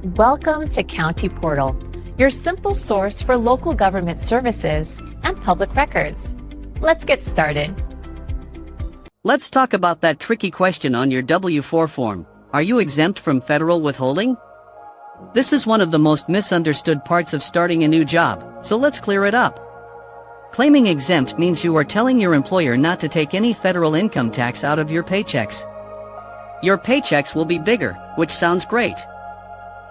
Welcome to County Portal, your simple source for local government services and public records. Let's get started. Let's talk about that tricky question on your W-4 form. Are you exempt from federal withholding? This is one of the most misunderstood parts of starting a new job, so let's clear it up. Claiming exempt means you are telling your employer not to take any federal income tax out of your paychecks. Your paychecks will be bigger, which sounds great.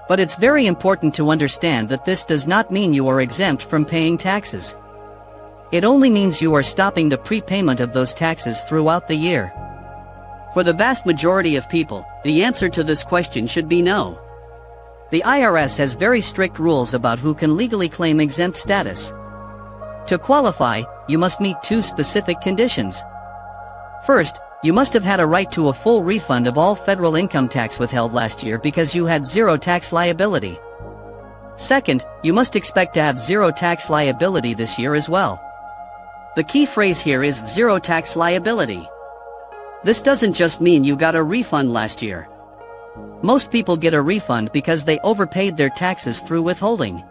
But it's very important to understand that this does not mean you are exempt from paying taxes. It only means you are stopping the prepayment of those taxes throughout the year. For the vast majority of people, the answer to this question should be no. The IRS has very strict rules about who can legally claim exempt status. To qualify, you must meet two specific conditions. First, you must have had a right to a full refund of all federal income tax withheld last year because you had zero tax liability. Second, you must expect to have zero tax liability this year as well. The key phrase here is zero tax liability. This doesn't just mean you got a refund last year. Most people get a refund because they overpaid their taxes through withholding.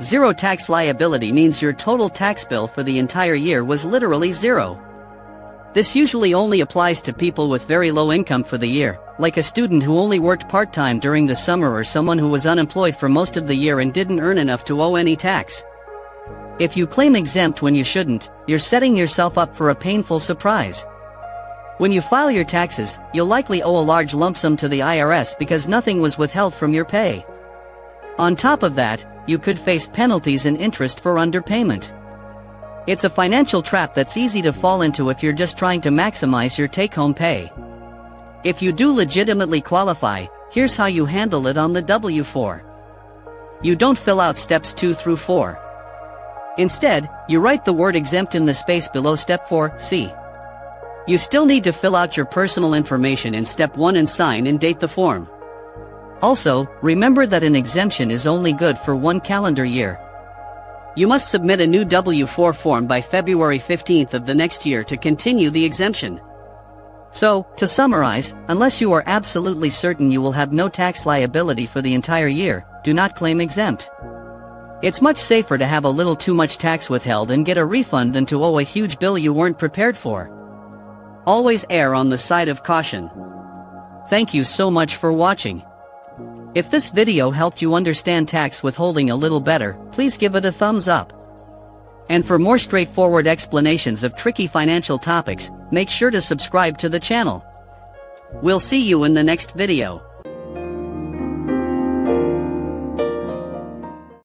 Zero tax liability means your total tax bill for the entire year was literally zero. This usually only applies to people with very low income for the year, like a student who only worked part-time during the summer or someone who was unemployed for most of the year and didn't earn enough to owe any tax. If you claim exempt when you shouldn't, you're setting yourself up for a painful surprise. When you file your taxes, you'll likely owe a large lump sum to the IRS because nothing was withheld from your pay. On top of that, you could face penalties and interest for underpayment. It's a financial trap that's easy to fall into if you're just trying to maximize your take-home pay. If you do legitimately qualify, here's how you handle it on the W-4. You don't fill out steps 2 through 4. Instead, you write the word exempt in the space below step 4C. You still need to fill out your personal information in step 1 and sign and date the form. Also, remember that an exemption is only good for 1 calendar year. You must submit a new W-4 form by February 15th of the next year to continue the exemption. So, to summarize, unless you are absolutely certain you will have no tax liability for the entire year, do not claim exempt. It's much safer to have a little too much tax withheld and get a refund than to owe a huge bill you weren't prepared for. Always err on the side of caution. Thank you so much for watching. If this video helped you understand tax withholding a little better, please give it a thumbs up. And for more straightforward explanations of tricky financial topics, make sure to subscribe to the channel. We'll see you in the next video.